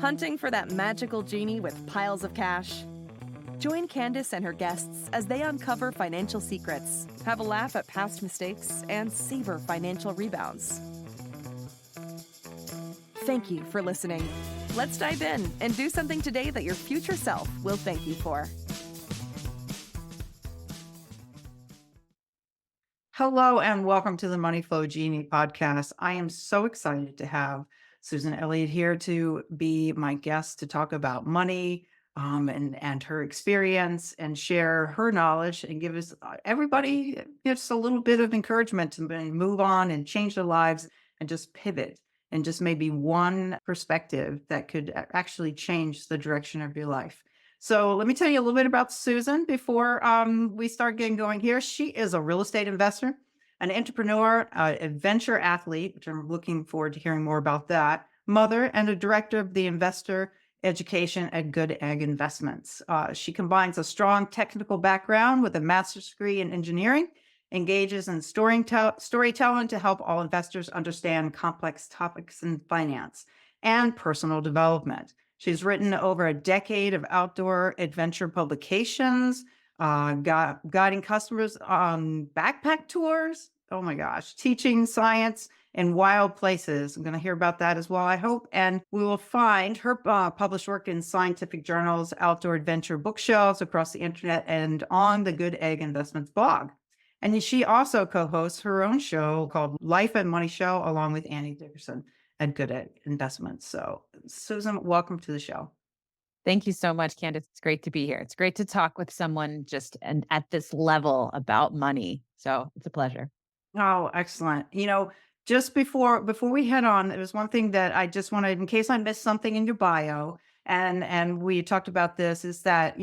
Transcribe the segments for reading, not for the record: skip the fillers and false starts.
Hunting for that magical genie with piles of cash? Join Candice and her guests as they uncover financial secrets, have a laugh at past mistakes, and savor financial rebounds. Thank you for listening. Let's dive in and do something today that your future self will thank you for. Hello and welcome to the Money Flow Genie podcast. I am so excited to have Susan Elliott here to be my guest to talk about money and her experience and share her knowledge and give us everybody just a little bit of encouragement to move on and change their lives and just pivot and just maybe one perspective that could actually change the direction of your life. So let me tell you a little bit about Susan before we start getting going here. She is a real estate investor, an entrepreneur, a venture athlete, which I'm looking forward to hearing more about that, mother, and a director of the investor education at Good Egg Investments. She combines a strong technical background with a master's degree in engineering, engages in storytelling to help all investors understand complex topics in finance and personal development. She's written over a decade of outdoor adventure publications, guiding customers on backpack tours. Oh my gosh, teaching science in wild places. I'm going to hear about that as well, I hope. And we will find her published work in scientific journals, outdoor adventure bookshelves across the internet, and on the Good Egg Investments blog. And she also co-hosts her own show called Life and Money Show, along with Annie Dickerson and Good Egg Investments. So, Susan, welcome to the show. Thank you so much, Candice. It's great to be here. It's great to talk with someone just and at this level about money. So it's a pleasure. Oh, excellent. Just before we head on, there was one thing that I just wanted, in case I missed something in your bio, and we talked about this, is that,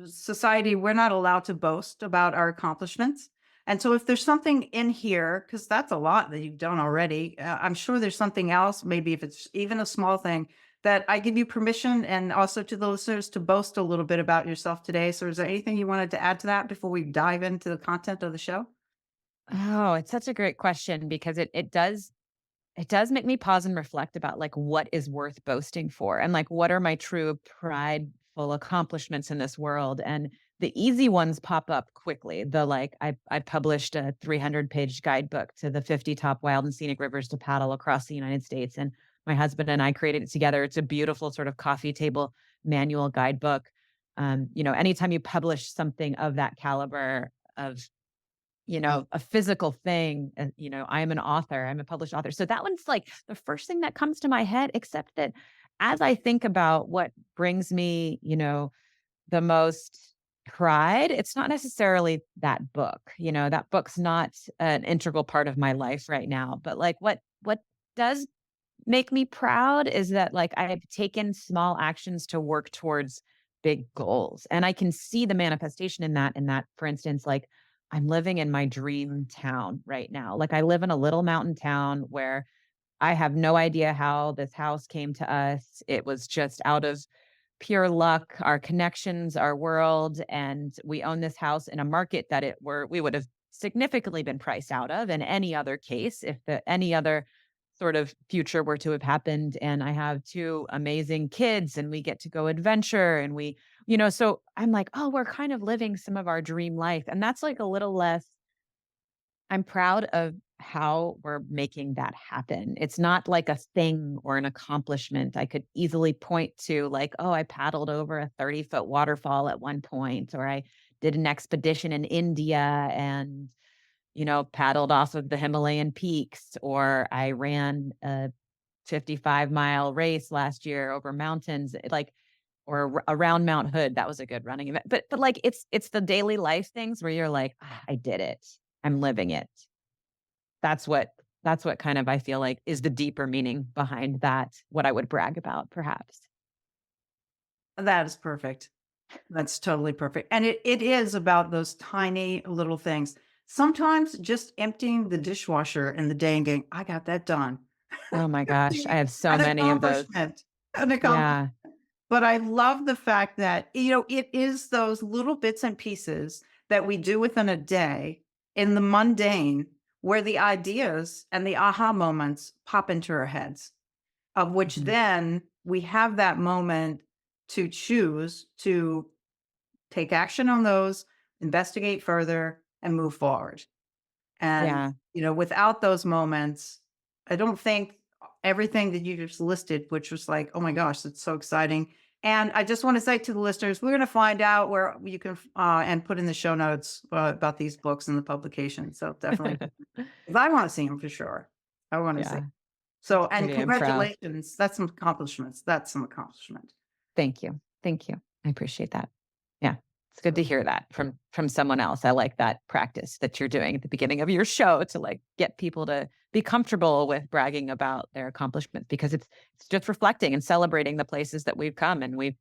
society, we're not allowed to boast about our accomplishments. And so if there's something in here, because that's a lot that you've done already, I'm sure there's something else, maybe if it's even a small thing, that I give you permission and also to the listeners to boast a little bit about yourself today. So is there anything you wanted to add to that before we dive into the content of the show? Oh, it's such a great question because it does make me pause and reflect about like what is worth boasting for and like what are my true prideful accomplishments in this world. And the easy ones pop up quickly. The like I published a 300-page guidebook to the 50 top wild and scenic rivers to paddle across the United States. And my husband and I created it together. It's a beautiful sort of coffee table manual guidebook. Anytime you publish something of that caliber of a physical thing. And, I am an author, I'm a published author. So that one's like the first thing that comes to my head, except that as I think about what brings me, the most pride, it's not necessarily that book. That book's not an integral part of my life right now. But like what does make me proud is that like I've taken small actions to work towards big goals. And I can see the manifestation in that, for instance, like I'm living in my dream town right now. Like I live in a little mountain town where I have no idea how this house came to us. It was just out of pure luck, our connections, our world, and we own this house in a market that we would have significantly been priced out of in any other case if any other sort of future were to have happened. And I have two amazing kids and we get to go adventure and so I'm like, oh, we're kind of living some of our dream life. And that's like a little less, I'm proud of how we're making that happen. It's not like a thing or an accomplishment. I could easily point to like, oh, I paddled over a 30-foot waterfall at one point, or I did an expedition in India and paddled off of the Himalayan peaks, or I ran a 55-mile race last year over mountains, or around Mount Hood. That was a good running event. But like it's the daily life things where you're like, I did it. I'm living it. That's what kind of I feel like is the deeper meaning behind that, what I would brag about, perhaps. That is perfect. That's totally perfect. And it is about those tiny little things. Sometimes just emptying the dishwasher in the day and going, I got that done. Oh my gosh, I have so An many of those. accomplishment. An accomplishment. Yeah. But I love the fact that, it is those little bits and pieces that we do within a day in the mundane where the ideas and the aha moments pop into our heads, of which Mhm. then we have that moment to choose to take action on those, investigate further, and move forward. And, Yeah. without those moments, I don't think everything that you just listed, which was like, oh my gosh, that's so exciting. And I just want to say to the listeners, we're going to find out where you can and put in the show notes about these books and the publication. So definitely, because I want to see them for sure. I want to see. Yeah. So, and Pretty, I'm proud. congratulations. That's some accomplishments. That's some accomplishment. Thank you. Thank you. I appreciate that. Yeah. It's good to So, hear that from someone else. I like that practice that you're doing at the beginning of your show to like get people to be comfortable with bragging about their accomplishments because it's just reflecting and celebrating the places that we've come and we've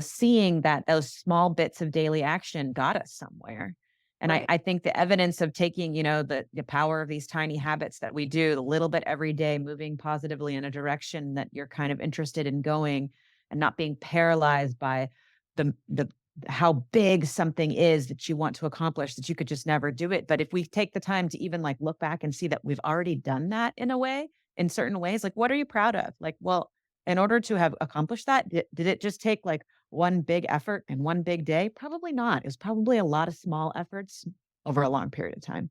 seeing that those small bits of daily action got us somewhere. And I, right. I think the evidence of taking, the power of these tiny habits that we do, the little bit every day, moving positively in a direction that you're kind of interested in going and not being paralyzed by the how big something is that you want to accomplish that you could just never do it. But if we take the time to even like look back and see that we've already done that in a way, in certain ways, like what are you proud of? Like, well, in order to have accomplished that, did it just take like one big effort and one big day? Probably not. It was probably a lot of small efforts over a long period of time.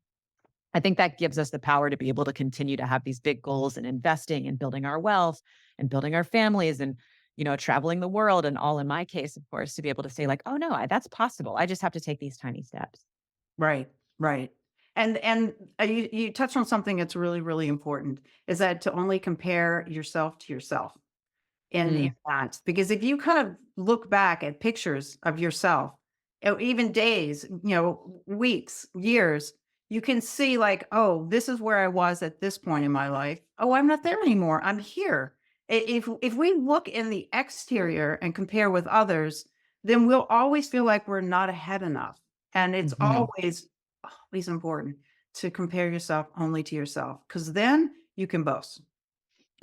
I think that gives us the power to be able to continue to have these big goals and investing and building our wealth and building our families and, traveling the world. And all in my case, of course, to be able to say like, oh no, that's possible. I just have to take these tiny steps. Right, right. And you touched on something that's really, really important, is that to only compare yourself to yourself in Mm, that. Because if you kind of look back at pictures of yourself, even days, weeks, years, you can see like, oh, this is where I was at this point in my life. Oh, I'm not there anymore. I'm here. If we look in the exterior and compare with others, then we'll always feel like we're not ahead enough. And it's mhm, always important to compare yourself only to yourself, because then you can boast.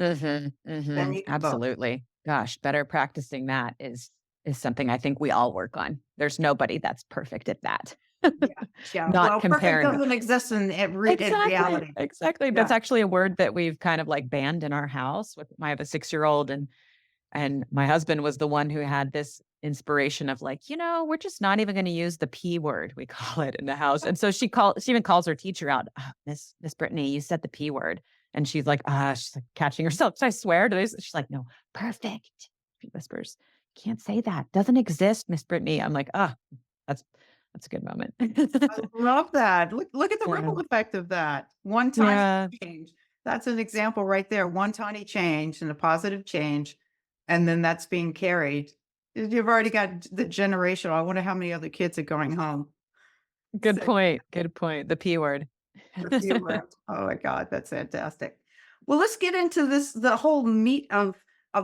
mhm, Then mhm. you can boast. Absolutely. Gosh, better practicing that is something I think we all work on. There's nobody that's perfect at that. Yeah, yeah. Not Well, perfect comparing. doesn't exist in Exactly, reality. exactly. That's Yeah. actually a word that we've kind of like banned in our house with I have a 6-year-old and my husband was the one who had this inspiration of like, we're just not even going to use the P word, we call it in the house. And so she even calls her teacher out, Miss Brittany, you said the P word. And she's like catching herself. So I swear to this. She's like, no, perfect. She whispers, can't say that. Doesn't exist, Miss Brittany. I'm like, that's that's a good moment. I love that. Look at the Yeah. ripple effect of that. One tiny Yeah. change. That's an example right there. One tiny change and a positive change, and then that's being carried. You've already got the generational. I wonder how many other kids are going home. Good So point. Good point. The P word. a few left. Oh my God, that's fantastic. Well, let's get into this, the whole meat of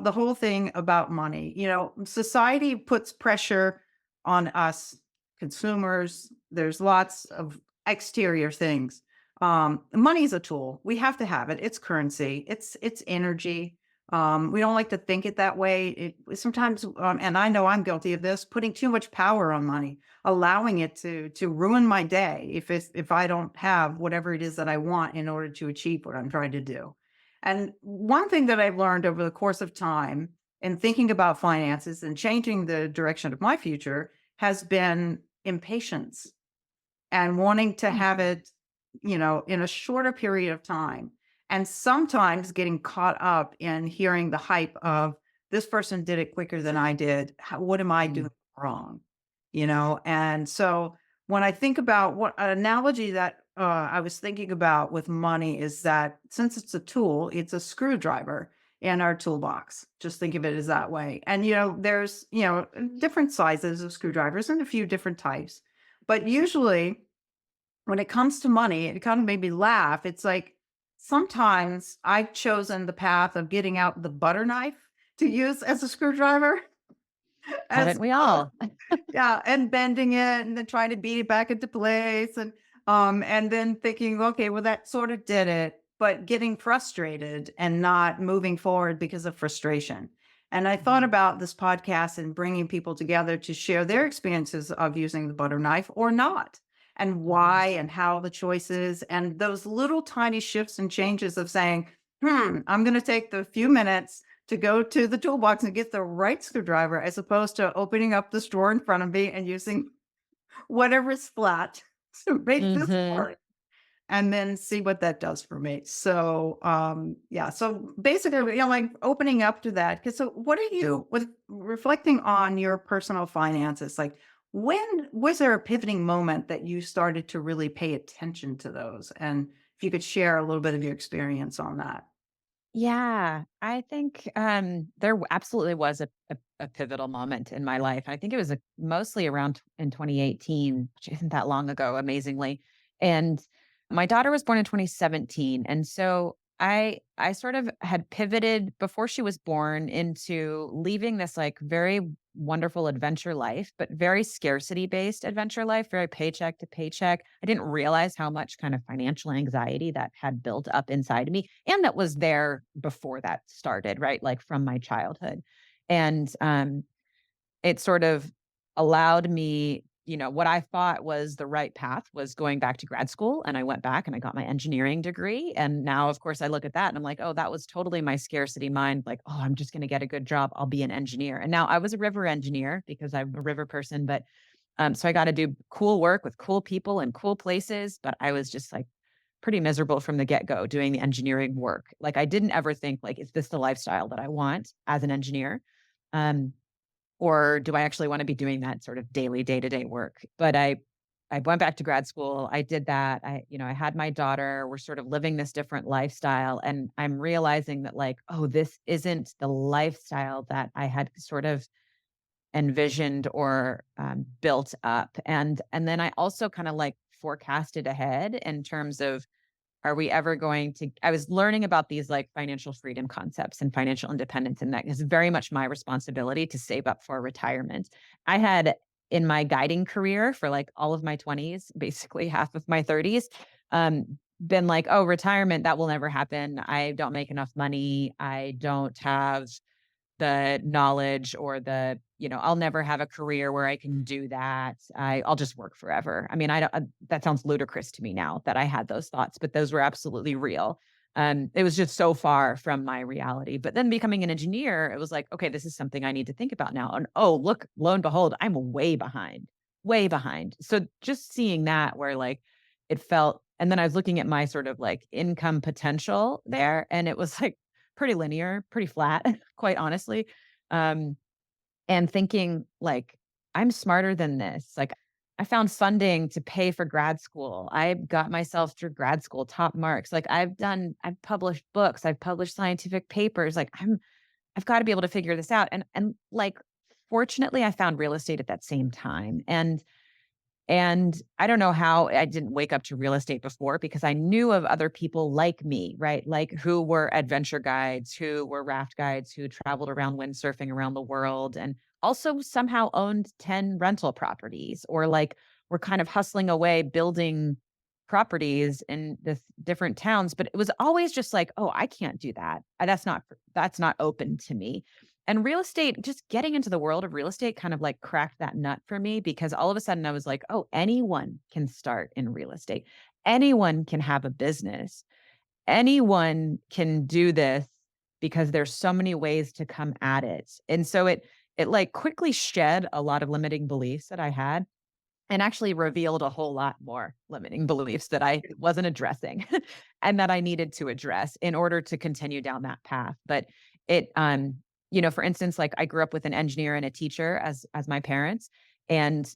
the whole thing about money. Society puts pressure on us consumers. There's lots of exterior things. Money is a tool. We have to have it. It's currency. It's energy. We don't like to think it that way. Sometimes, and I know I'm guilty of this, putting too much power on money, allowing it to ruin my day if I don't have whatever it is that I want in order to achieve what I'm trying to do. And one thing that I've learned over the course of time in thinking about finances and changing the direction of my future has been impatience and wanting to have it, in a shorter period of time. And sometimes getting caught up in hearing the hype of this person did it quicker than I did. What am I doing Mm. wrong? And so when I think about what an analogy that I was thinking about with money is that since it's a tool, it's a screwdriver in our toolbox. Just think of it as that way. And, there's, different sizes of screwdrivers and a few different types. But usually when it comes to money, it kind of made me laugh. It's like sometimes I've chosen the path of getting out the butter knife to use as a screwdriver. Haven't As we all? Yeah, and bending it and then trying to beat it back into place and then thinking, okay, well that sort of did it, but getting frustrated and not moving forward because of frustration. And I thought Mhm. about this podcast and bringing people together to share their experiences of using the butter knife or not, and Mhm. why and how the choices and those little tiny shifts and changes of saying, I'm going to take the few minutes to go to the toolbox and get the right screwdriver as opposed to opening up this drawer in front of me and using whatever's flat to make this Mhm. work and then see what that does for me. So, yeah. So basically, like opening up to that. Cause so what are you with reflecting on your personal finances? Like when was there a pivoting moment that you started to really pay attention to those? And if you could share a little bit of your experience on that. Yeah, I think, absolutely was a pivotal moment in my life. I think it was, mostly around in 2018, which isn't that long ago, amazingly, and my daughter was born in 2017, and so I sort of had pivoted before she was born into leaving this, like, very wonderful adventure life, but very scarcity-based adventure life, very paycheck to paycheck. I didn't realize how much kind of financial anxiety that had built up inside of me and that was there before that started, right? Like from my childhood. And it sort of allowed me, what I thought was the right path was going back to grad school. And I went back and I got my engineering degree. And now, of course, I look at that and I'm like, oh, that was totally my scarcity mind. Like, oh, I'm just going to get a good job. I'll be an engineer. And now I was a river engineer because I'm a river person, but so I got to do cool work with cool people and cool places. But I was just like pretty miserable from the get go doing the engineering work. Like I didn't ever think like, is this the lifestyle that I want as an engineer? Um, or do I actually want to be doing that sort of daily day-to-day work? But I went back to grad school. I did that. I had my daughter. We're sort of living this different lifestyle and I'm realizing that like, oh, this isn't the lifestyle that I had sort of envisioned or built up. And then I also kind of like forecasted ahead in terms of are we ever going to I was learning about these, like, financial freedom concepts and financial independence, and that is very much my responsibility to save up for retirement. I had, in my guiding career for, like, all of my 20s, basically half of my 30s, been like, "Oh, retirement, that will never happen. I don't make enough money. I don't have the knowledge or I'll never have a career where I can do that. I'll just work forever." I mean, I don't, that sounds ludicrous to me now that I had those thoughts, but those were absolutely real. It was just so far from my reality. But then becoming an engineer, it was like, okay, this is something I need to think about now. And oh, look, lo and behold, I'm way behind, way behind. So just seeing that where like it felt, and then I was looking at my sort of like income potential there, and it was like pretty linear, pretty flat, quite honestly. Um, and thinking like, I'm smarter than this. Like, I found funding to pay for grad school. I got myself through grad school, top marks. Like I've published books, I've published scientific papers. Like I've got to be able to figure this out. And like fortunately I found real estate at that same time. And I don't know how I didn't wake up to real estate before because I knew of other people like me, right? Like who were adventure guides, who were raft guides, who traveled around windsurfing around the world and also somehow owned 10 rental properties or like were kind of hustling away building properties in this different towns. But it was always just like, oh, I can't do that. That's not open to me. And real estate, just getting into the world of real estate kind of like cracked that nut for me because all of a sudden I was like, oh, anyone can start in real estate. Anyone can have a business. Anyone can do this because there's so many ways to come at it. And so it like quickly shed a lot of limiting beliefs that I had and actually revealed a whole lot more limiting beliefs that I wasn't addressing and that I needed to address in order to continue down that path. But it for instance, like I grew up with an engineer and a teacher as my parents and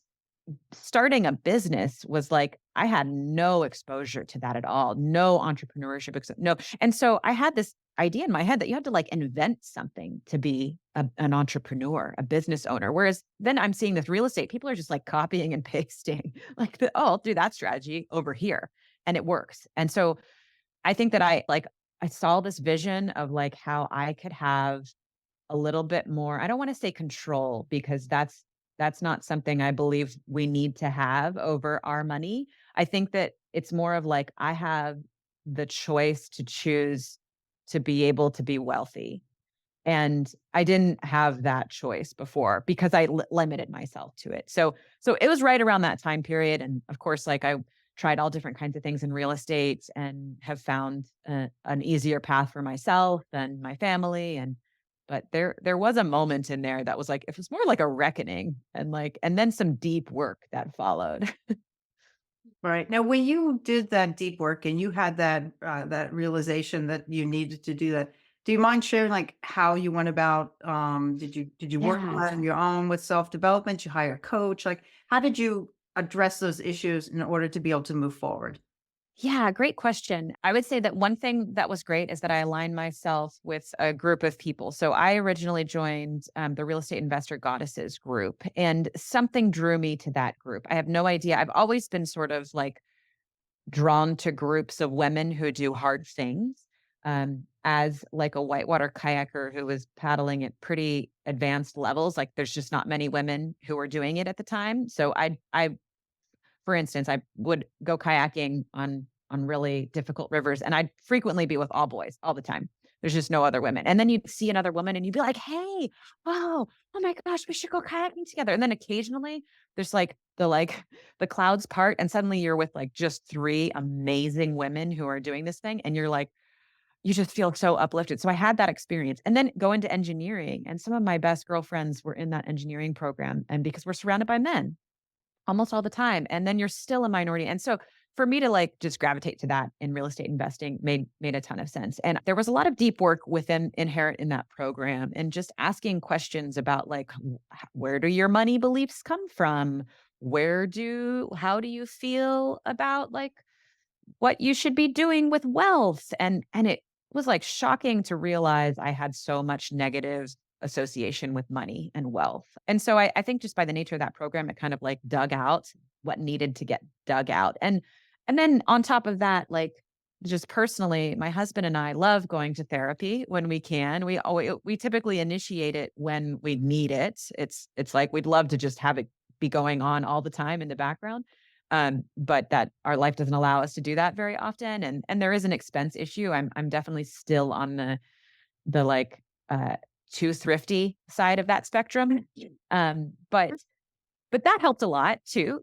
starting a business was like I had no exposure to that at all, no entrepreneurship, no. And so I had this idea in my head that you had to like invent something to be an entrepreneur, a business owner. Whereas then I'm seeing this real estate, people are just like copying and pasting, like, oh, I'll do that strategy over here, and it works. And so I think that I saw this vision of like how I could have a little bit more, I don't wanna say control because that's not something I believe we need to have over our money. I think that it's more of like I have the choice to choose to be able to be wealthy, and I didn't have that choice before because I limited myself to it. So it was right around that time period, and of course, like, I tried all different kinds of things in real estate and have found an easier path for myself and my family, and but there was a moment in there that was like, it was more like a reckoning and then some deep work that followed. Right. Now, when you did that deep work and you had that realization that you needed to do that, do you mind sharing like how you went about? Did you work on Yeah. that on your own with self-development? You hire a coach? Like, how did you address those issues in order to be able to move forward? Yeah, great question. I would say that one thing that was great is that I aligned myself with a group of people. So I originally joined the Real Estate Investor Goddesses group, and something drew me to that group. I have no idea. I've always been sort of like drawn to groups of women who do hard things. As like a whitewater kayaker who was paddling at pretty advanced levels, like there's just not many women who were doing it at the time. So I for instance, I would go kayaking on really difficult rivers, and I'd frequently be with all boys all the time. There's just no other women. And then you'd see another woman and you'd be like, "Hey, oh my gosh, we should go kayaking together." And then occasionally there's like the clouds part and suddenly you're with like just three amazing women who are doing this thing and you're like you just feel so uplifted. So I had that experience and then go into engineering and some of my best girlfriends were in that engineering program and because we're surrounded by men almost all the time, and then you're still a minority, and so for me to, like, just gravitate to that in real estate investing made a ton of sense, and there was a lot of deep work within inherent in that program, and just asking questions about, like, where do your money beliefs come from? How do you feel about, like, what you should be doing with wealth. And it was like shocking to realize I had so much negative association with money and wealth. And so I think just by the nature of that program, it kind of like dug out what needed to get dug out. And then on top of that, like just personally, my husband and I love going to therapy when we can. We typically initiate it when we need it. It's like we'd love to just have it be going on all the time in the background. But that our life doesn't allow us to do that very often, and there is an expense issue. I'm definitely still on the like too thrifty side of that spectrum. But that helped a lot too.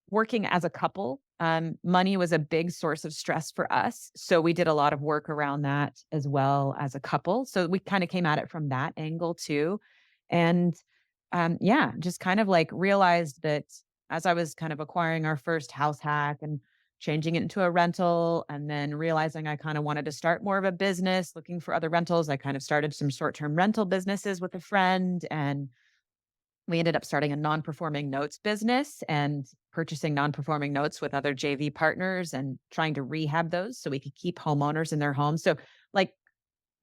Working as a couple, money was a big source of stress for us. So we did a lot of work around that as well as a couple. So we kind of came at it from that angle too. And yeah, just kind of like realized that as I was kind of acquiring our first house hack and changing it into a rental, and then realizing I kind of wanted to start more of a business, looking for other rentals, I kind of started some short term rental businesses with a friend. And we ended up starting a non-performing notes business and purchasing non-performing notes with other JV partners and trying to rehab those so we could keep homeowners in their homes. So like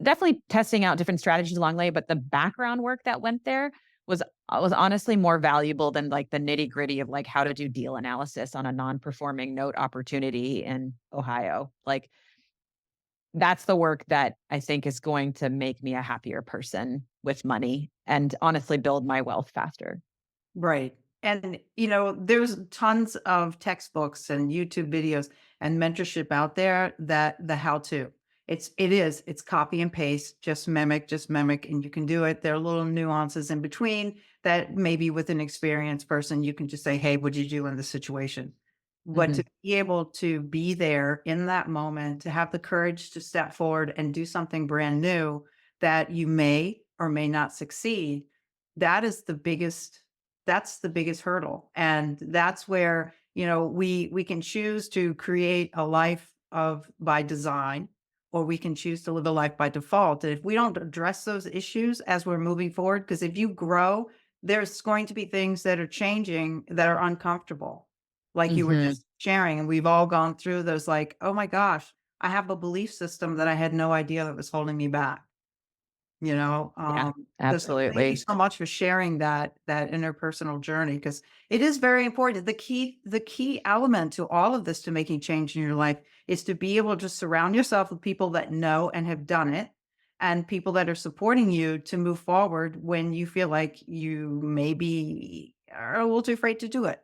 definitely testing out different strategies along the way, but the background work that went there was honestly more valuable than like the nitty-gritty of like how to do deal analysis on a non-performing note opportunity in Ohio. Like that's the work that I think is going to make me a happier person with money and honestly build my wealth faster. Right. And, there's tons of textbooks and YouTube videos and mentorship out there that the how to. It's copy and paste, just mimic, and you can do it. There are little nuances in between that maybe with an experienced person, you can just say, hey, what'd you do in this situation? But Mhm. to be able to be there in that moment, to have the courage to step forward and do something brand new that you may or may not succeed, that is the biggest hurdle. And that's where, we can choose to create a life of by design, or we can choose to live a life by default. And if we don't address those issues as we're moving forward, because if you grow, there's going to be things that are changing that are uncomfortable. Like you were Mhm. just sharing, and we've all gone through those like, oh my gosh, I have a belief system that I had no idea that was holding me back. You know, Yeah, so thank you absolutely. so much for sharing that interpersonal journey because it is very important. The key element to all of this to making change in your life is to be able to surround yourself with people that know and have done it and people that are supporting you to move forward when you feel like you maybe are a little too afraid to do it.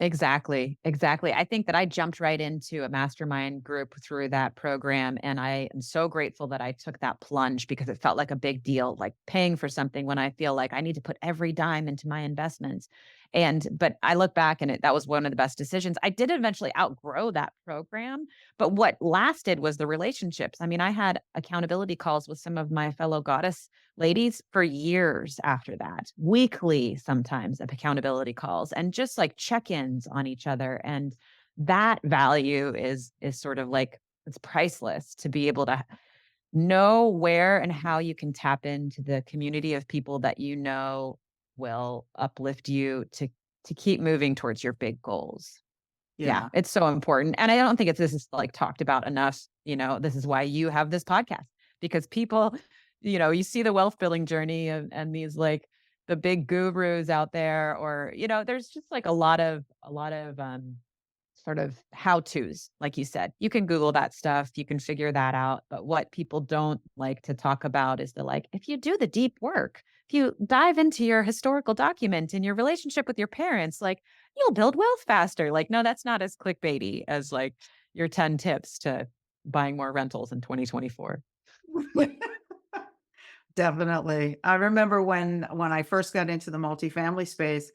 Exactly, exactly. I think that I jumped right into a mastermind group through that program, and I am so grateful that I took that plunge because it felt like a big deal, like paying for something when I feel like I need to put every dime into my investments. But I look back and that was one of the best decisions. I did eventually outgrow that program, but what lasted was the relationships. I mean, I had accountability calls with some of my fellow goddess ladies for years after that, weekly sometimes of accountability calls and just like check-ins on each other. And that value is sort of like it's priceless to be able to know where and how you can tap into the community of people that you know will uplift you to keep moving towards your big goals. Yeah, Yeah. it's so important. And I don't think this is like talked about enough. This is why you have this podcast because people, you see the wealth building journey and these like the big gurus out there, or, there's just like a lot of sort of how to's, like you said. You can Google that stuff, you can figure that out. But what people don't like to talk about is if you do the deep work, if you dive into your historical document and your relationship with your parents, like you'll build wealth faster. Like, no, that's not as clickbaity as like your 10 tips to buying more rentals in 2024. Definitely. I remember when I first got into the multifamily space,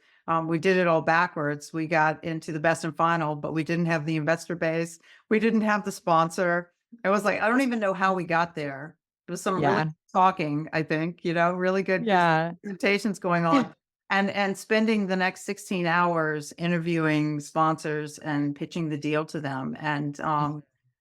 we did it all backwards. We got into the best and final, but we didn't have the investor base. We didn't have the sponsor. It was like, I don't even know how we got there. It was some really Yeah. talking, I think, really good Yeah. presentations going on. And spending the next 16 hours interviewing sponsors and pitching the deal to them. And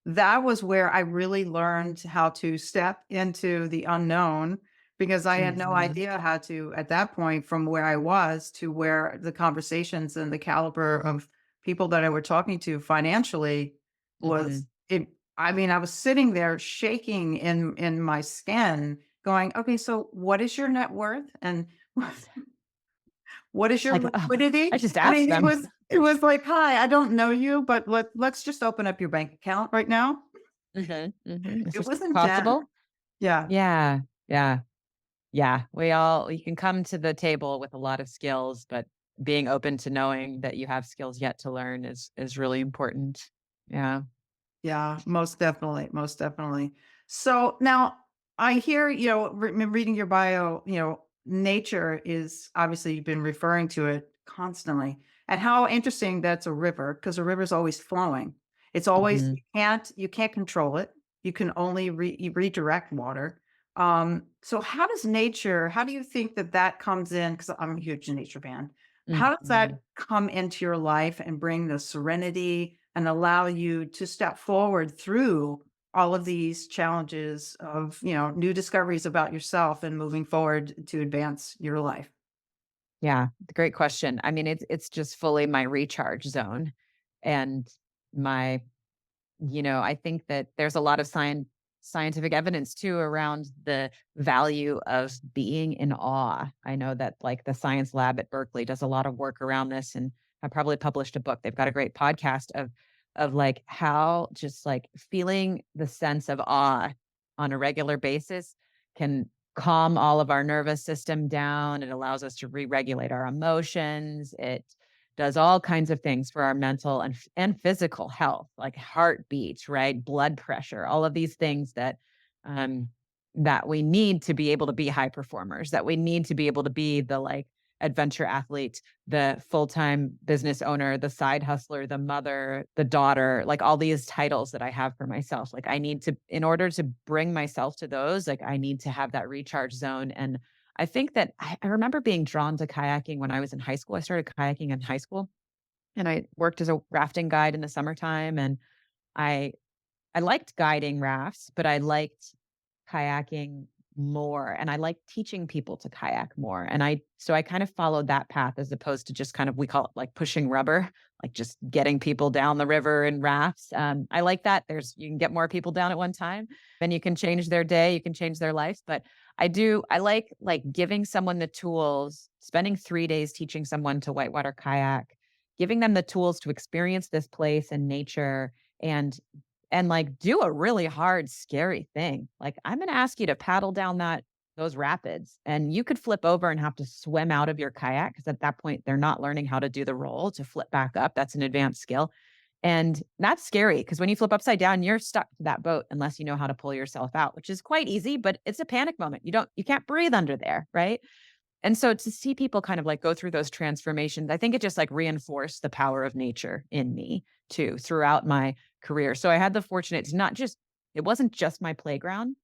that was where I really learned how to step into the unknown because I had no Mhm. idea how to, at that point, from where I was to where the conversations and the caliber of people that I were talking to financially was Mhm. it. I mean, I was sitting there shaking in my skin, going, "Okay, so what is your net worth and what is your Like, oh, liquidity?" I just I asked mean, them. it was like, "Hi, I don't know you, but let's just open up your bank account right now." Mhm. Mhm. Is It this was intense. possible? Yeah. Yeah. Yeah. Yeah, you can come to the table with a lot of skills, but being open to knowing that you have skills yet to learn is really important. Yeah. Yeah, most definitely, most definitely. So now I hear, reading your bio, nature is obviously you've been referring to it constantly, and how interesting that's a river because a river is always flowing. It's always Mhm. you can't control it. You can only redirect water. So how do you think that comes in? Because I'm a huge nature fan. How does that Mhm. come into your life and bring the serenity and allow you to step forward through all of these challenges of, new discoveries about yourself and moving forward to advance your life? Yeah, great question. I mean, it's just fully my recharge zone and my I think that there's a lot of scientific evidence too around the value of being in awe. I know that like the science lab at Berkeley does a lot of work around this, and I probably published a book. They've got a great podcast of like how just like feeling the sense of awe on a regular basis can calm all of our nervous system down. It allows us to re-regulate our emotions. It does all kinds of things for our mental and physical health, like heartbeat, right? Blood pressure, all of these things um, that we need to be able to be high performers, that we need to be able to be the like adventure athlete, the full-time business owner, the side hustler, the mother, the daughter, like all these titles that I have for myself. Like I need to, in order to bring myself to those, like I need to have that recharge zone. And I think that I remember being drawn to kayaking when I was in high school. I started kayaking in high school and I worked as a rafting guide in the summertime. And I I liked guiding rafts, but I liked kayaking more and I liked teaching people to kayak more. And I kind of followed that path as opposed to just kind of we call it like pushing rubber, like just getting people down the river in rafts. I like that. You can get more people down at one time, then you can change their day, you can change their life. But I like giving someone the tools, spending 3 days teaching someone to whitewater kayak, giving them the tools to experience this place and nature and like do a really hard, scary thing. Like I'm going to ask you to paddle down those rapids and you could flip over and have to swim out of your kayak because at that point they're not learning how to do the roll to flip back up. That's an advanced skill. And that's scary because when you flip upside down, you're stuck to that boat unless you know how to pull yourself out, which is quite easy, but it's a panic moment. You can't breathe under there, right? And so to see people kind of like go through those transformations, I think it just like reinforced the power of nature in me too throughout my career. So I had the fortunate to not just, it wasn't just my playground.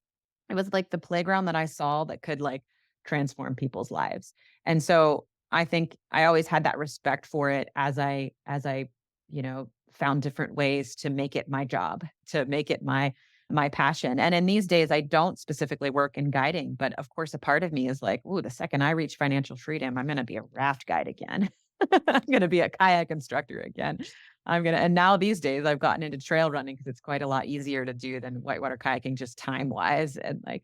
It was like the playground that I saw that could like transform people's lives. And so I think I always had that respect for it as I, found different ways to make it my job, to make it my passion. And in these days, I don't specifically work in guiding, but of course, a part of me is like, ooh, the second I reach financial freedom, I'm going to be a raft guide again. I'm going to be a kayak instructor again. And now these days I've gotten into trail running because it's quite a lot easier to do than whitewater kayaking, just time wise. And like,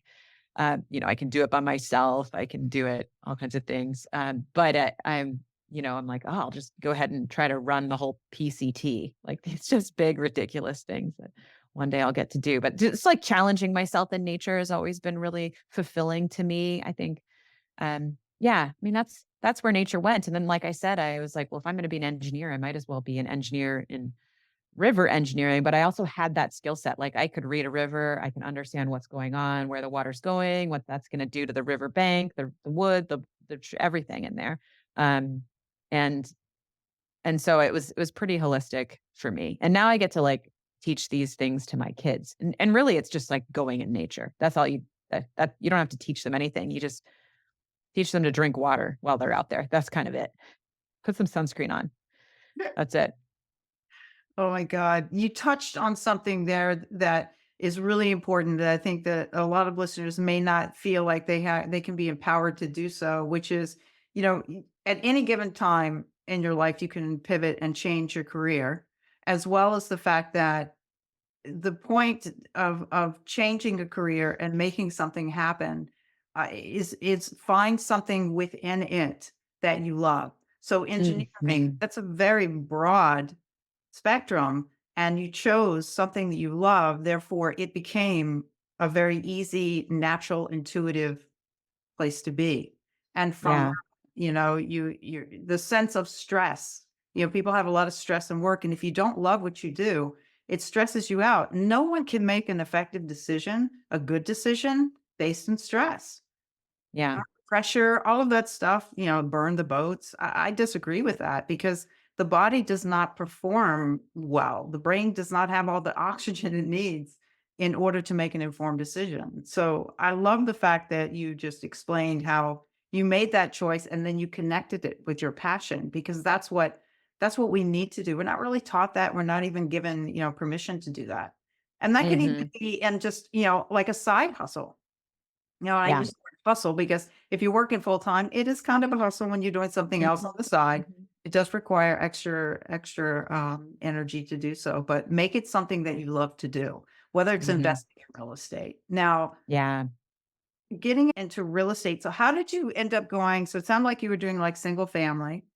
I can do it by myself. I can do it, all kinds of things. I'm like, oh, I'll just go ahead and try to run the whole PCT. Like these just big, ridiculous things that one day I'll get to do. But just like challenging myself in nature has always been really fulfilling to me. I think, yeah, I mean, that's where nature went. And then, like I said, I was like, well, if I'm going to be an engineer, I might as well be an engineer in river engineering. But I also had that skill set. Like I could read a river, I can understand what's going on, where the water's going, what that's going to do to the river bank, the wood, everything in there. Um, and and so it was pretty holistic for me. And now I get to like teach these things to my kids. And really it's just like going in nature. That's all that you don't have to teach them anything. You just teach them to drink water while they're out there. That's kind of it. Put some sunscreen on. That's it. Oh my God. You touched on something there that is really important that I think that a lot of listeners may not feel like they can be empowered to do so, which is, at any given time in your life, you can pivot and change your career, as well as the fact that the point of changing a career and making something happen is find something within it that you love. So engineering, Mhm. that's a very broad spectrum, and you chose something that you love, therefore it became a very easy, natural, intuitive place to be. And from, Yeah. you the sense of stress, people have a lot of stress in work, and if you don't love what you do, it stresses you out. No one can make an effective decision, a good decision, based on stress. Yeah. Pressure, all of that stuff, burn the boats. I disagree with that because the body does not perform well. The brain does not have all the oxygen it needs in order to make an informed decision. So I love the fact that you just explained how you made that choice and then you connected it with your passion, because that's what we need to do. We're not really taught that. We're not even given, permission to do that. And that can even Mhm. be and just, like a side hustle. I Yeah. use the word hustle because if you're working full time, it is kind of a hustle when you're doing something else Mhm. on the side. Mhm. It does require extra energy to do so, but make it something that you love to do, whether it's Mhm. investing in real estate. Now, Yeah. getting into real estate. So, how did you end up going? So, it sounded like you were doing like single family.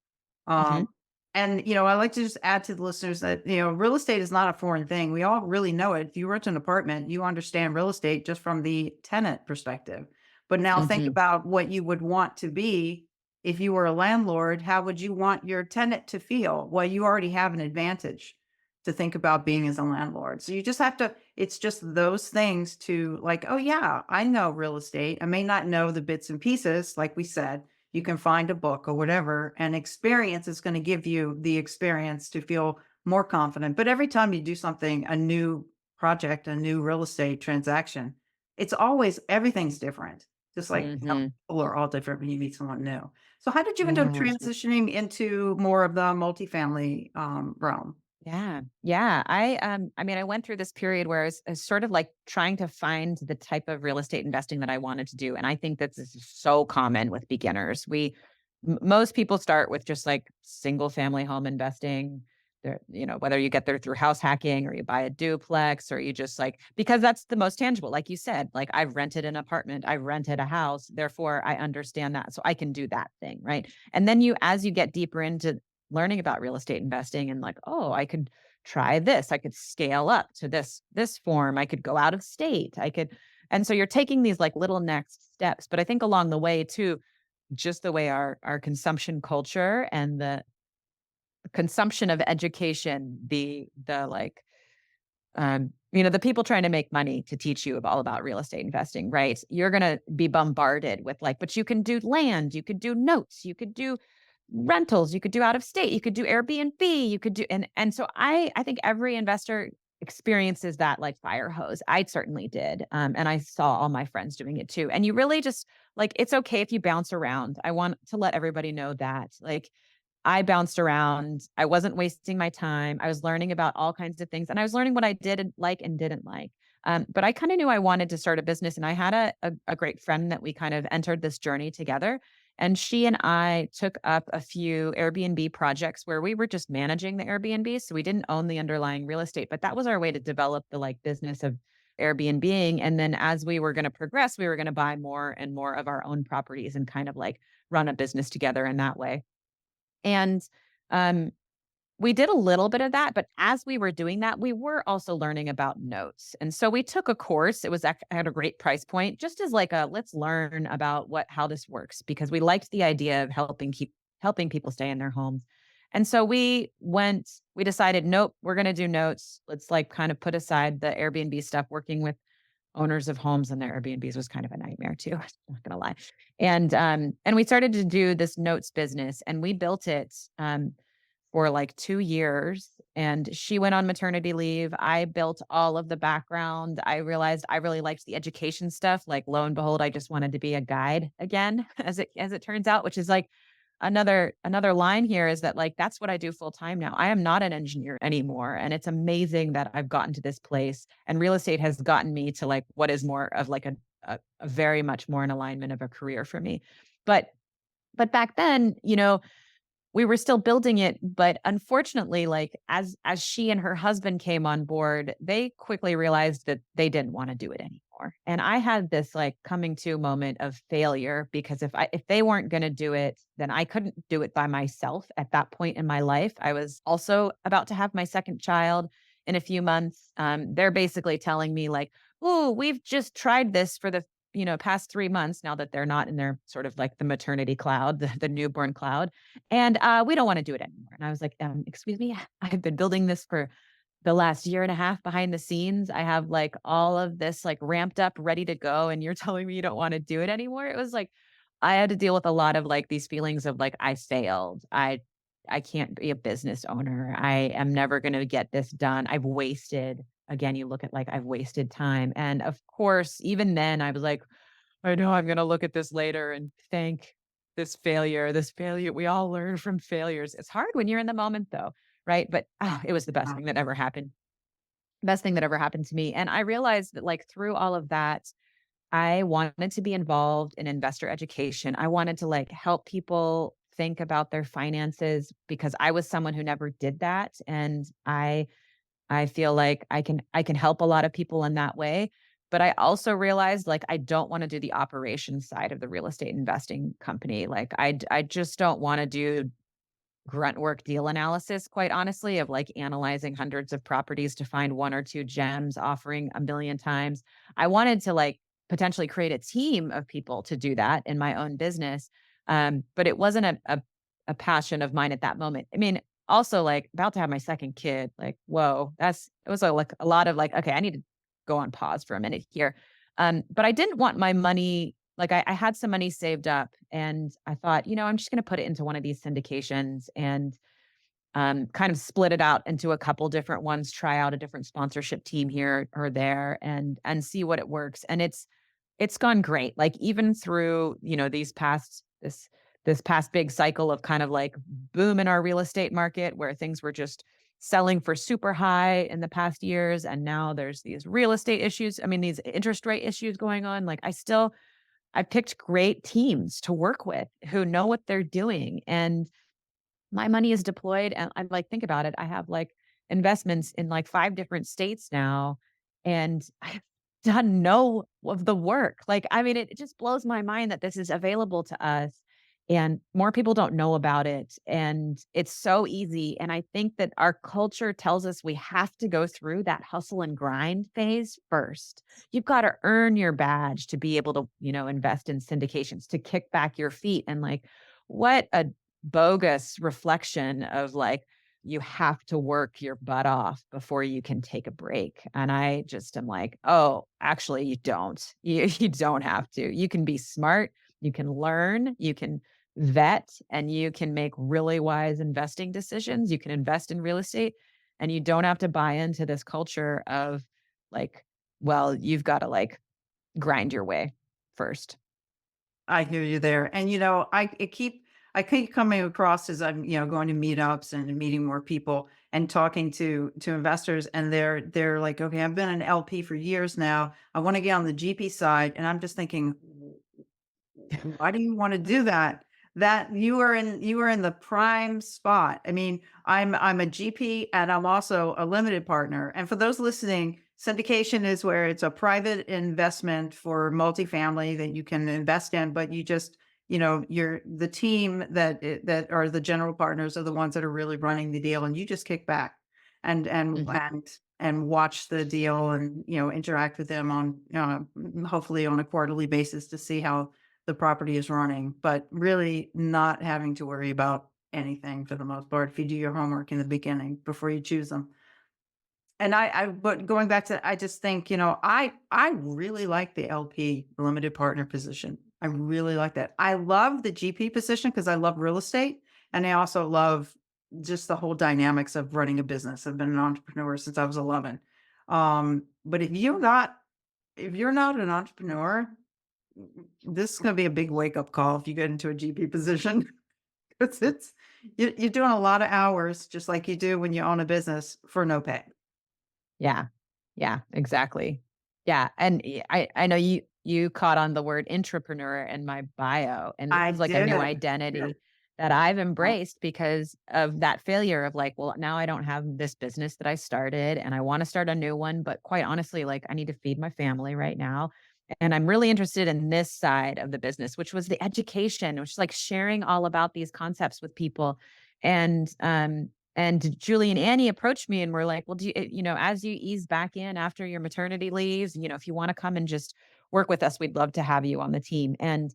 Mhm. Um, and I like to just add to the listeners that real estate is not a foreign thing. We all really know it. If you rent an apartment, you understand real estate just from the tenant perspective. But now think Mhm. about what you would want to be if you were a landlord. How would you want your tenant to feel? Well, you already have an advantage to think about being as a landlord. So you just have to. It's just those things to like. Oh yeah, I know real estate. I may not know the bits and pieces, like we said. You can find a book or whatever, and experience is going to give you the experience to feel more confident. But every time you do something, a new project, a new real estate transaction, it's always everything's different. Just like Mhm. people are all different when you meet someone new. So, how did you end up Yeah. transitioning into more of the multifamily realm? Yeah. Yeah. I mean, I went through this period where I was sort of like trying to find the type of real estate investing that I wanted to do. And I think that this is so common with beginners. Most people start with just like single family home investing. Whether you get there through house hacking or you buy a duplex or you just like, because that's the most tangible. Like you said, like I've rented an apartment, I've rented a house, therefore I understand that. So I can do that thing. Right. And then as you get deeper into learning about real estate investing and like, oh, I could try this. I could scale up to this form. I could go out of state. And so you're taking these like little next steps. But I think along the way too, just the way our consumption culture and the consumption of education, the like the people trying to make money to teach you all about real estate investing, right? You're going to be bombarded with like, but you can do land, you could do notes, you could do rentals, you could do out of state, you could do Airbnb, you could do, and so I think every investor experiences that like fire hose. I certainly did. And I saw all my friends doing it too. And you really just like, it's okay if you bounce around. I want to let everybody know that. Like, I bounced around. I wasn't wasting my time. I was learning about all kinds of things and I was learning what I did like and didn't like. But I kind of knew I wanted to start a business and I had a great friend that we kind of entered this journey together. And she and I took up a few Airbnb projects where we were just managing the Airbnb. So we didn't own the underlying real estate, but that was our way to develop the like business of Airbnb. And then as we were going to progress, we were going to buy more and more of our own properties and kind of like run a business together in that way. And, um, we did a little bit of that, but as we were doing that, we were also learning about notes. And so we took a course. It was at a great price point, just as like a let's learn about how this works because we liked the idea of helping people stay in their homes. And so we decided, nope, we're going to do notes. Let's like kind of put aside the Airbnb stuff. Working with owners of homes and their Airbnbs was kind of a nightmare too. I'm not gonna lie. And we started to do this notes business and we built it for like 2 years. And she went on maternity leave. I built all of the background. I realized I really liked the education stuff. Like lo and behold, I just wanted to be a guide again, as it turns out, which is like another line here is that like that's what I do full time now. I am not an engineer anymore and it's amazing that I've gotten to this place and real estate has gotten me to like what is more of like a very much more in alignment of a career for me. But back then, we were still building it, but unfortunately, like as she and her husband came on board, they quickly realized that they didn't want to do it anymore. And I had this like coming to moment of failure because if they weren't going to do it, then I couldn't do it by myself at that point in my life. I was also about to have my second child in a few months. They're basically telling me like, "Oh, we've just tried this for the past 3 months now that they're not in their sort of like the maternity cloud, the newborn cloud. And we don't want to do it anymore." And I was like, excuse me, I've been building this for the last year and a half behind the scenes. I have like all of this like ramped up, ready to go. And you're telling me you don't want to do it anymore. It was like, I had to deal with a lot of like these feelings of like, I failed. I can't be a business owner. I am never going to get this done. I've wasted, again, you look at like I've wasted time. And of course, even then I was like, I know I'm going to look at this later and thank this failure. We all learn from failures. It's hard when you're in the moment though, right? But it was the best thing that ever happened. Best thing that ever happened to me. And I realized that like through all of that, I wanted to be involved in investor education. I wanted to like help people think about their finances because I was someone who never did that. And I feel like I can help a lot of people in that way. But I also realized like I don't want to do the operations side of the real estate investing company. Like I just don't want to do grunt work deal analysis, quite honestly, of like analyzing hundreds of properties to find one or two gems offering a million times. I wanted to like potentially create a team of people to do that in my own business. But it wasn't a passion of mine at that moment. I mean, also like about to have my second kid, like, whoa, it was like a lot of like, okay, I need to go on pause for a minute here. But I didn't want my money like I had some money saved up and I thought, I'm just going to put it into one of these syndications and kind of split it out into a couple different ones, try out a different sponsorship team here or there and see what it works. And it's gone great. Like even through, this past big cycle of kind of like boom in our real estate market where things were just selling for super high in the past years and now there's these real estate issues. I mean, these interest rate issues going on. Like I've picked great teams to work with who know what they're doing and my money is deployed and I like think about it. I have like investments in like 5 different states now and I've done no of the work. Like, I mean, it just blows my mind that this is available to us and more people don't know about it. And it's so easy. And I think that our culture tells us we have to go through that hustle and grind phase first. You've got to earn your badge to be able to, invest in syndications, to kick back your feet. And like, what a bogus reflection of like you have to work your butt off before you can take a break. And I just am like, oh, actually, you don't. You don't have to. You can be smart, you can learn, you can vet, and you can make really wise investing decisions. You can invest in real estate, and you don't have to buy into this culture of like, well, you've got to like grind your way first. I hear you there. And I keep coming across as I'm, going to meetups and meeting more people and talking to investors, and they're like, okay, I've been an LP for years now. I want to get on the GP side. And I'm just thinking, why do you want to do that? That you are in the prime spot. I mean, I'm a GP and I'm also a limited partner. And for those listening, syndication is where it's a private investment for multifamily that you can invest in, but you're the team that are the general partners are the ones that are really running the deal, and you just kick back and and Mhm. and and watch the deal, and interact with them on hopefully on a quarterly basis to see how the property is running, but really not having to worry about anything for the most part if you do your homework in the beginning before you choose them. And but going back to, I just think, I really like the LP limited partner position. I really like that. I love the GP position because I love real estate. And I also love just the whole dynamics of running a business. I've been an entrepreneur since I was 11. But if you're not an entrepreneur, this is going to be a big wake up call if you get into a GP position. You're doing a lot of hours, just like you do when you own a business, for no pay. Yeah. Yeah, exactly. Yeah, and I know you caught on the word entrepreneur in my bio, and this I is like a did. new Yeah. identity that I've Uh, embraced because of that failure of like, well, now I don't have this business that I started and I want to start a new one, but quite honestly, like I need to feed my family right now. And I'm really interested in this side of the business, which was the education, which is like sharing all about these concepts with people. And Julie and Annie approached me and were like, well, as you ease back in after your maternity leaves, if you want to come and just work with us, we'd love to have you on the team. And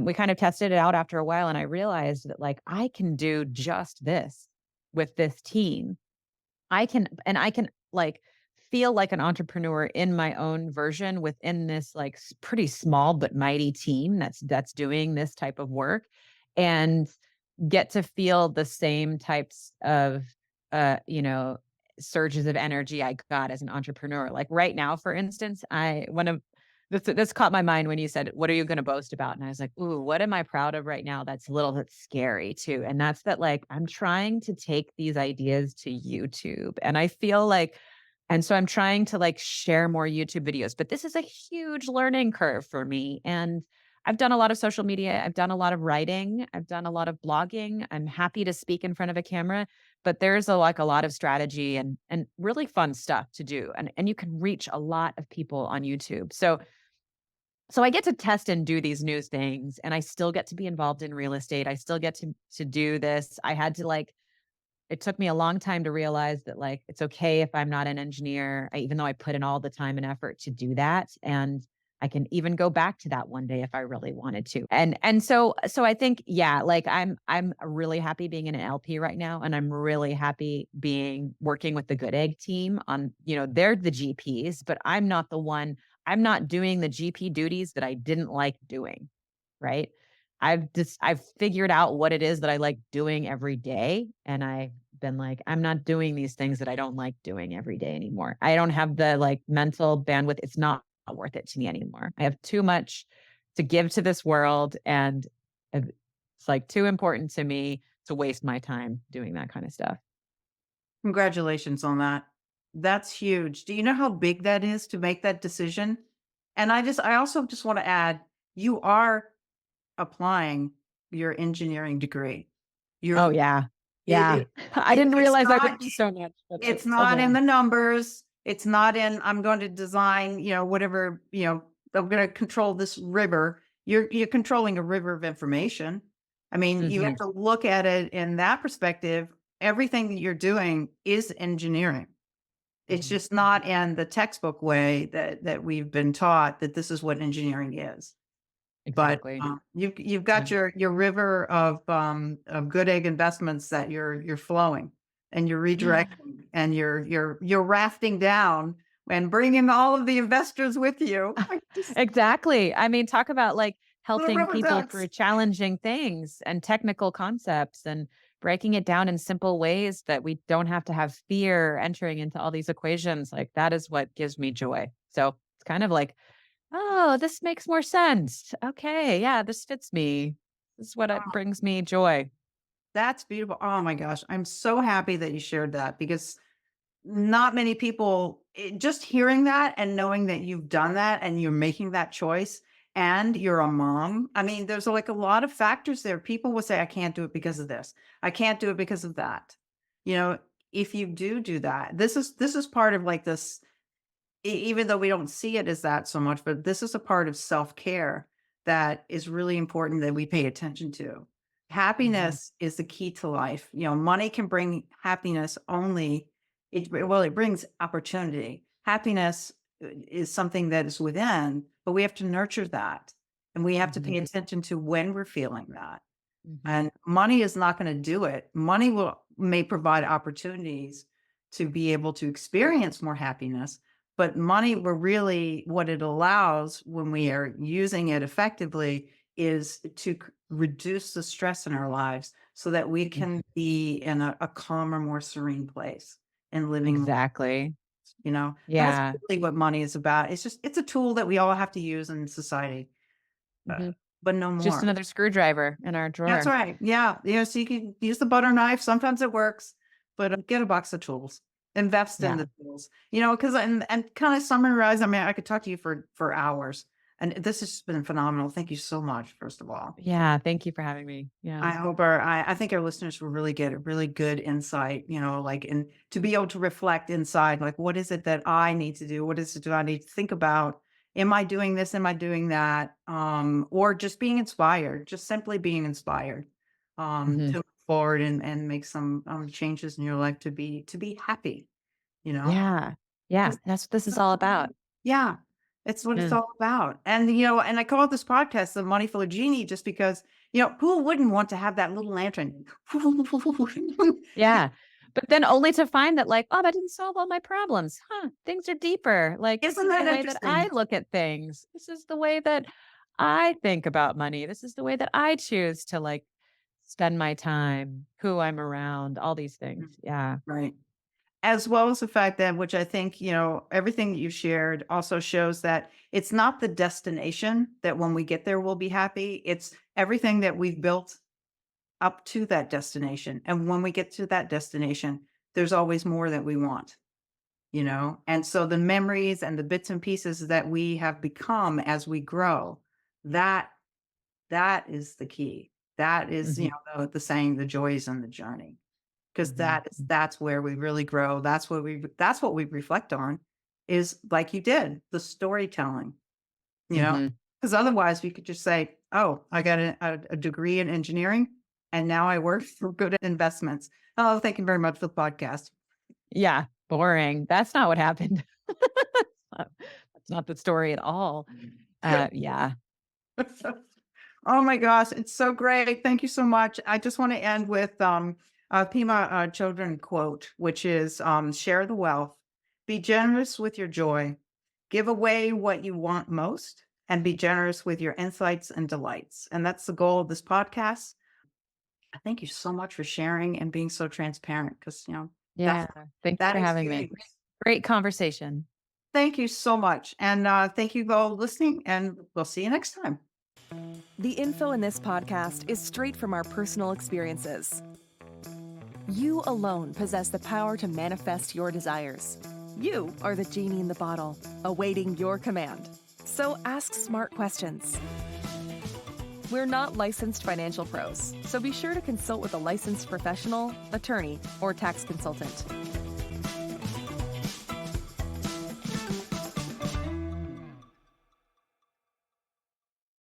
we kind of tested it out after a while. And I realized that like, I can do just this with this team. I can like feel like an entrepreneur in my own version within this like pretty small but mighty team that's doing this type of work. And get to feel the same types of, uh, you know, surges of energy I got as an entrepreneur. Like right now, for instance, I one of this caught my mind when you said, "What are you going to boast about?" And I was like, "Ooh, what am I proud of right now?" That's a little bit scary too, and that's that. Like I'm trying to take these ideas to YouTube, and I feel like and so I'm trying to like share more YouTube videos, but this is a huge learning curve for me. And I've done a lot of social media. I've done a lot of writing. I've done a lot of blogging. I'm happy to speak in front of a camera, but there's like a lot of strategy and really fun stuff to do. And you can reach a lot of people on YouTube. So I get to test and do these new things, and I still get to be involved in real estate. I still get to do this. I had to like it took me a long time to realize that, like, it's okay if I'm not an engineer, even though I put in all the time and effort to do that, and I can even go back to that one day if I really wanted to. And so I think, yeah, like I'm really happy being in an LP right now, and I'm really happy being working with the Good Egg team on, they're the GPs, but I'm not doing the GP duties that I didn't like doing, right? I've figured out what it is that I like doing every day, and I've been like, I'm not doing these things that I don't like doing every day anymore. I don't have the like mental bandwidth. It's not worth it to me anymore. I have too much to give to this world, and it's like too important to me to waste my time doing that kind of stuff. Congratulations on that. That's huge. Do you know how big that is to make that decision? And I also just want to add, you are applying your engineering degree. Oh You're yeah. it, Yeah. it, I it didn't it's realize I not would be so much, but it's oh not in man. the numbers. It's not in, I'm going to design, whatever, I'm going to control this river. You're controlling a river of information. I mean, you have Mhm. to look at it in that perspective. Everything that you're doing is engineering. It's Mhm. just not in the textbook way that we've been taught that this is what engineering is. But Exactly. you've got Yeah. your river of good egg investments that you're flowing. and you're redirecting and you're rafting down and bringing all of the investors with you. Just Exactly. I mean, talk about like little helping rubber people ducks. through challenging things and technical concepts and breaking it down in simple ways that we don't have to have fear entering into all these equations. Like that is what gives me joy. So it's kind of like, oh, this makes more sense. Okay. Yeah, this fits me. This is what brings me joy. That's beautiful. Oh my gosh. I'm so happy that you shared that because not many people, just hearing that and knowing that you've done that and you're making that choice and you're a mom. I mean, there's like a lot of factors there. People will say, I can't do it because of this. I can't do it because of that. You know, if you do that, this is part of like this, even though we don't see it as that so much, but this is a part of self-care that is really important that we pay attention to. Mhm. Happiness is the key to life. You know, money can bring happiness only. It brings opportunity. Happiness is something that is within, but we have to nurture that. And we have to Mhm. pay attention to when we're feeling that. Mhm. And money is not going to do it. Money may provide opportunities to be able to experience more happiness, but money will really what it allows when we are using it effectively is to reduce the stress in our lives so that we Mhm. can be in a calmer, more serene place and living, Exactly. you know, that's Yeah. really what money is about. It's a tool that we all have to use in society, uh, Mhm. but no Just more. another screwdriver in our That's drawer. right. Yeah. Yeah. So you can use the butter knife. Sometimes it works, but get a box of tools. Invest in Yeah. the tools. You know, because and kind of summarize. I mean, I could talk to you for hours, and this has been phenomenal. Thank you so much. First of all, Yeah. Thank you for having me. Yeah. I think our listeners will really get a really good insight. You know, like and to be able to reflect inside, like what is it that I need to do? What is it do I need to think about? Am I doing this? Am I doing that? Or just being inspired, just simply being inspired Mhm. to move forward and make some changes in your life to be happy, you know? Yeah. Yeah. 'Cause That's what this is all about. yeah, it's what it's Yeah. all about. And you know, and I call this podcast the Money Flow Genie just because, you know, who wouldn't want to have that little lantern? Yeah. But then only to find that like, oh, that didn't solve all my problems. Huh. Things are deeper. Like this Isn't is that the way that I interesting? look at things. This is the way that I think about money. This is the way that I choose to like spend my time, who I'm around, all these things. Mm, Yeah. right. As well as the fact that, which I think, you know, everything that you shared also shows that it's not the destination that when we get there, we'll be happy. It's everything that we've built up to that destination. And when we get to that destination, there's always more that we want, you know? And so the memories and the bits and pieces that we have become as we grow, that that is the key. That is, you Hmm. know, the saying, the joy is in the journey. 'Cause Hmm. that's where we really grow. That's what we reflect on is like you did, the storytelling, you know? Hmm. Because otherwise we could just say, "Oh, I got a degree in engineering, and now I work for good investments. Oh, thank you very much for the podcast." Yeah. Boring. That's not what happened. That's not the story at all. Yeah. Oh my gosh, it's so great. Thank you so much. I just want to end with Pima Children quote, which is share the wealth, be generous with your joy, give away what you want most, and be generous with your insights and delights. And that's the goal of this podcast. Thank you so much for sharing and being so transparent because, you know, that's Yeah. Thank you that for is having me. huge. Great conversation. Thank you so much. And thank you all listening, and we'll see you next time. The info in this podcast is straight from our personal experiences. You alone possess the power to manifest your desires. You are the genie in the bottle, awaiting your command. So ask smart questions. We're not licensed financial pros, so be sure to consult with a licensed professional, attorney, or tax consultant.